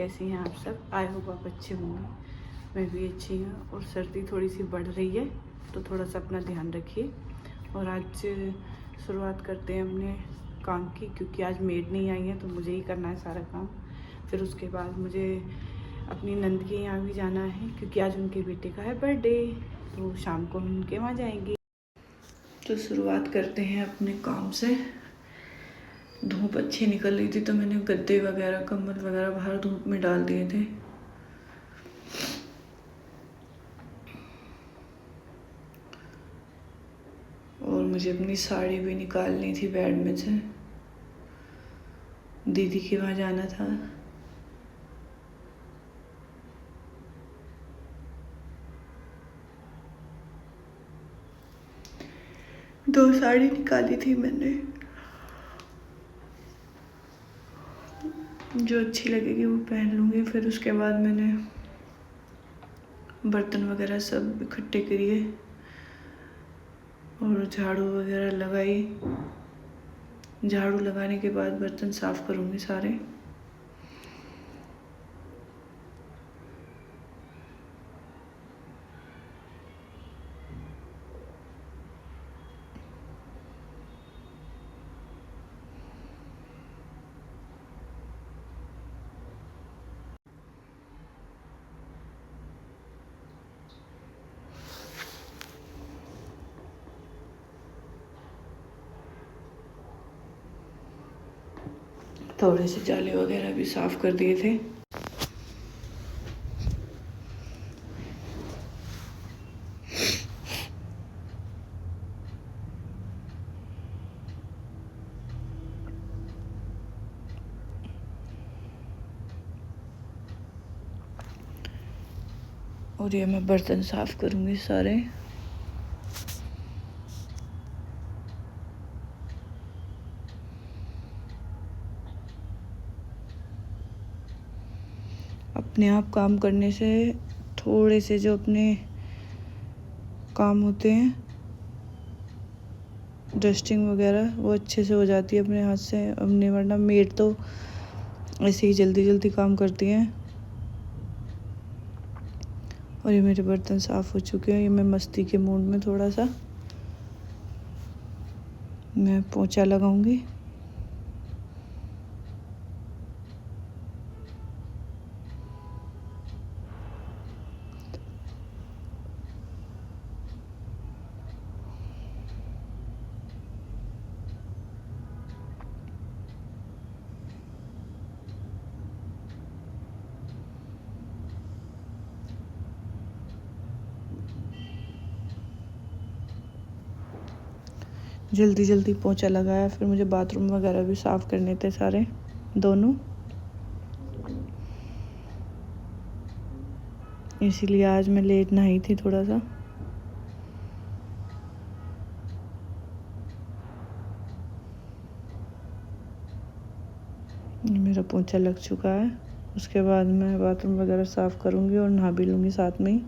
कैसी हैं आप सब? आई होप आप अच्छे होंगे। मैं भी अच्छी हूँ। और सर्दी थोड़ी सी बढ़ रही है तो थोड़ा सा अपना ध्यान रखिए। और आज शुरुआत करते हैं अपने काम की, क्योंकि आज मेड नहीं आई है तो मुझे ही करना है सारा काम। फिर उसके बाद मुझे अपनी नंद के यहाँ भी जाना है, क्योंकि आज उनके बेटे का है बर्थडे, तो शाम को हम उनके वहाँ जाएंगे। तो शुरुआत करते हैं अपने काम से। धूप अच्छी निकल रही थी तो मैंने गद्दे वगैरह कंबल वगैरह बाहर धूप में डाल दिए थे। और मुझे अपनी साड़ी भी निकालनी थी बेड में से, दीदी के वहाँ जाना था। दो साड़ी निकाली थी मैंने, जो अच्छी लगेगी वो पहन लूँगी। फिर उसके बाद मैंने बर्तन वगैरह सब इकट्ठे करिए और झाड़ू वगैरह लगाई। झाड़ू लगाने के बाद बर्तन साफ़ करूँगी सारे। थोड़े से जाले वगैरह भी साफ़ कर दिए थे। और ये मैं बर्तन साफ़ करूँगी सारे। अपने आप काम करने से थोड़े से जो अपने काम होते हैं, डस्टिंग वगैरह, वो अच्छे से हो जाती है अपने हाथ से। अपने वरना मेड तो ऐसे ही जल्दी जल्दी काम करती हैं। और ये मेरे बर्तन साफ़ हो चुके हैं। ये मैं मस्ती के मूड में थोड़ा सा मैं पोंछा लगाऊंगी। जल्दी जल्दी पोंछा लगाया। फिर मुझे बाथरूम वगैरह भी साफ़ करने थे सारे, दोनों। इसीलिए आज मैं लेट नहाई थी थोड़ा सा। मेरा पोंछा लग चुका है। उसके बाद मैं बाथरूम वगैरह साफ़ करूँगी और नहा भी लूँगी साथ में ही।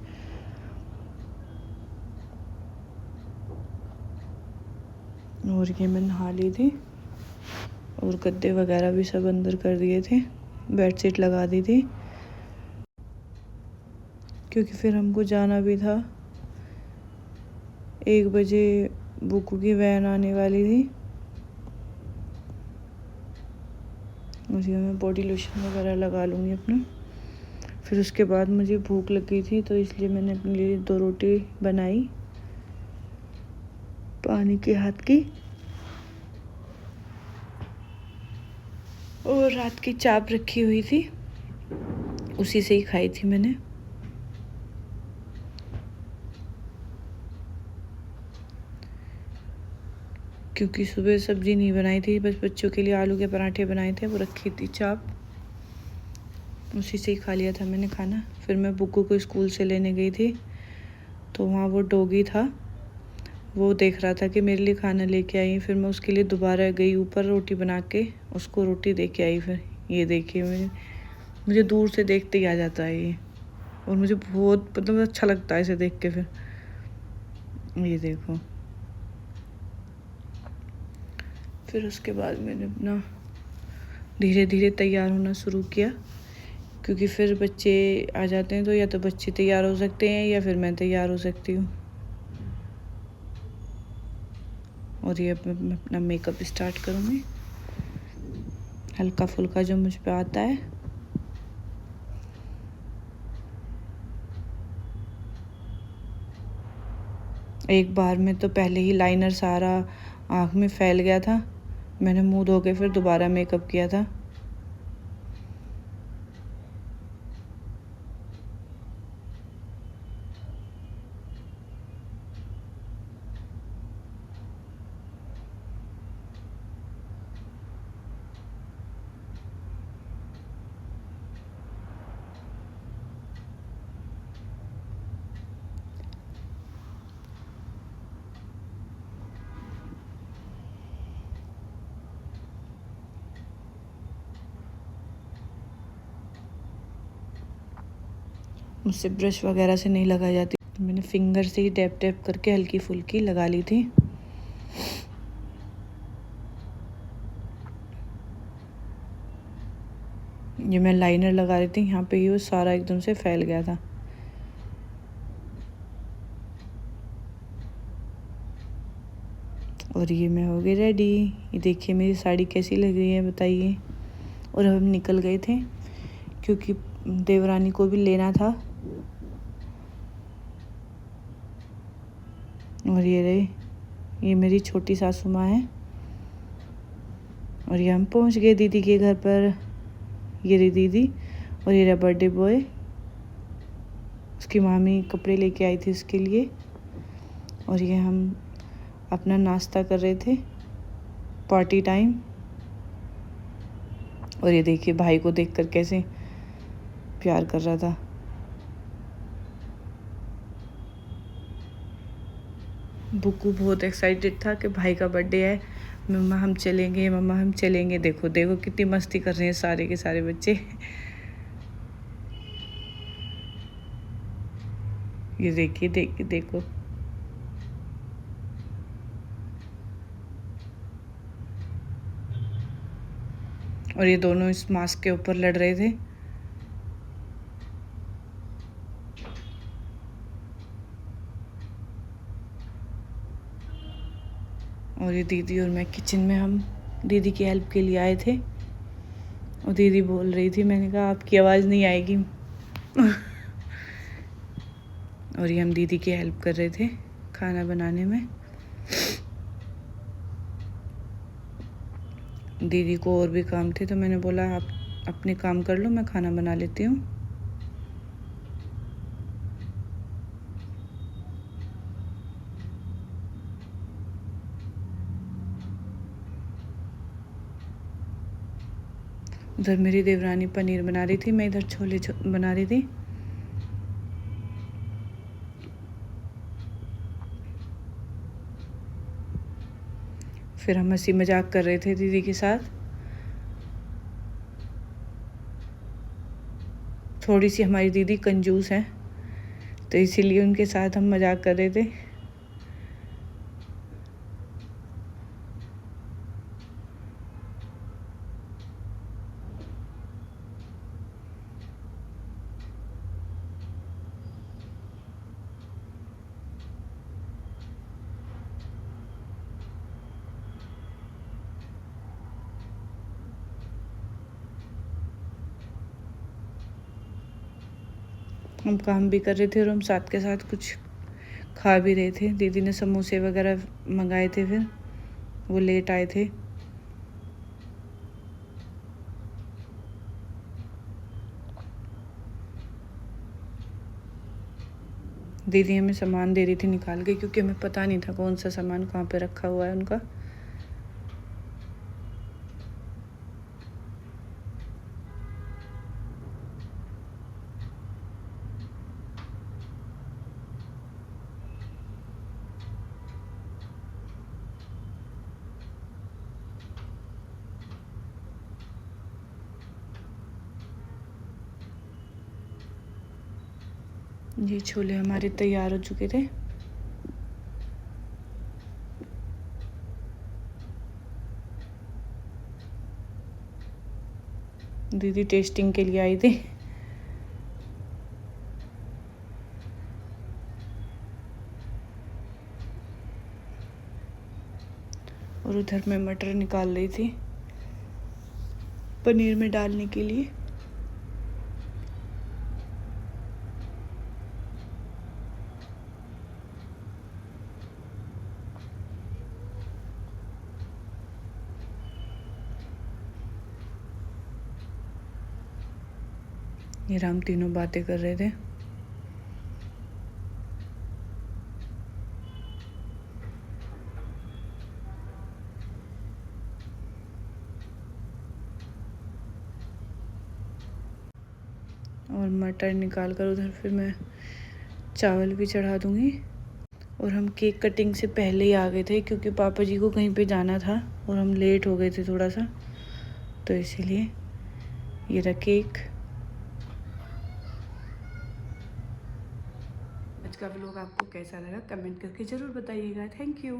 और ये मैं नहा ली थी और गद्दे वगैरह भी सब अंदर कर दिए थे, बेडशीट लगा दी थी, क्योंकि फिर हमको जाना भी था। 1 बजे बुकू की वैन आने वाली थी। मुझे मैं बॉडी लोशन वगैरह लगा लूँगी अपना। फिर उसके बाद मुझे भूख लगी थी तो इसलिए मैंने अपने लिए 2 रोटी बनाई, पानी के हाथ की। और रात की चाप रखी हुई थी, उसी से ही खाई थी मैंने। क्योंकि सुबह सब्जी नहीं बनाई थी, बस बच्चों के लिए आलू के पराठे बनाए थे, वो रखी थी चाप, उसी से ही खा लिया था मैंने खाना। फिर मैं बुक्कू को स्कूल से लेने गई थी तो वहाँ वो डॉगी था, वो देख रहा था कि मेरे लिए खाना लेके आई। फिर मैं उसके लिए दोबारा गई ऊपर, रोटी बना के उसको रोटी दे के आई। फिर ये देखिए, मुझे दूर से देखते ही आ जाता है ये, और मुझे बहुत मतलब अच्छा लगता है इसे देख के। फिर ये देखो। फिर उसके बाद मैंने अपना धीरे धीरे तैयार होना शुरू किया। क्योंकि फिर बच्चे आ जाते हैं तो या तो बच्चे तैयार हो सकते हैं या फिर मैं तैयार हो सकती हूँ। और ये अब मैं अपना मेकअप स्टार्ट करूँगी, हल्का फुल्का जो मुझ पे आता है। एक बार में तो पहले ही लाइनर सारा आँख में फैल गया था, मैंने मुँह धो के फिर दोबारा मेकअप किया था। मुझसे ब्रश वगैरह से नहीं लगाई जाती, तो मैंने फिंगर से ही टैप टैप करके हल्की फुल्की लगा ली थी। ये मैं लाइनर लगा रही थी, यहाँ पे ये सारा एकदम से फैल गया था। और ये मैं हो गई रेडी। ये देखिए मेरी साड़ी कैसी लग रही है बताइए। और हम निकल गए थे क्योंकि देवरानी को भी लेना था। और ये रही, ये मेरी छोटी सासू माँ है। और ये हम पहुँच गए दीदी के घर पर। ये रही दीदी और ये रहा बर्थडे बॉय। उसकी मामी कपड़े लेके आई थी उसके लिए। और ये हम अपना नाश्ता कर रहे थे, पार्टी टाइम। और ये देखिए भाई को देखकर कैसे प्यार कर रहा था। बुक्कू बहुत एक्साइटेड था कि भाई का बर्थडे है, मम्मा हम चलेंगे, मम्मा हम चलेंगे। देखो देखो कितनी मस्ती कर रहे हैं सारे के सारे बच्चे। ये देखिए देखिए देखो। और ये दोनों इस मास्क के ऊपर लड़ रहे थे। और ये दीदी और मैं किचन में, हम दीदी की हेल्प के लिए आए थे। और दीदी बोल रही थी, मैंने कहा आपकी आवाज़ नहीं आएगी। और ये हम दीदी की हेल्प कर रहे थे खाना बनाने में। दीदी को और भी काम थे तो मैंने बोला आप अपने काम कर लो, मैं खाना बना लेती हूँ। उधर मेरी देवरानी पनीर बना रही थी, मैं इधर छोले बना रही थी। फिर हम हंसी मजाक कर रहे थे दीदी के साथ। थोड़ी सी हमारी दीदी कंजूस है तो इसीलिए उनके साथ हम मजाक कर रहे थे। हम काम भी कर रहे थे और हम साथ के साथ कुछ खा भी रहे थे। दीदी ने समोसे वगैरह मंगाए थे, फिर वो लेट आए थे। दीदी हमें सामान दे रही थी निकाल के, क्योंकि हमें पता नहीं था कौन सा सामान कहाँ पे रखा हुआ है उनका। ये छोले हमारे तैयार हो चुके थे। दीदी टेस्टिंग के लिए आई थी। और उधर मैं मटर निकाल रही थी पनीर में डालने के लिए। ये हम तीनों बातें कर रहे थे। और मटर निकाल कर उधर फिर मैं चावल भी चढ़ा दूँगी। और हम केक कटिंग से पहले ही आ गए थे क्योंकि पापा जी को कहीं पे जाना था और हम लेट हो गए थे थोड़ा सा, तो इसीलिए ये रहा केक। आज का व्लॉग आपको कैसा लगा कमेंट करके ज़रूर बताइएगा। Thank you.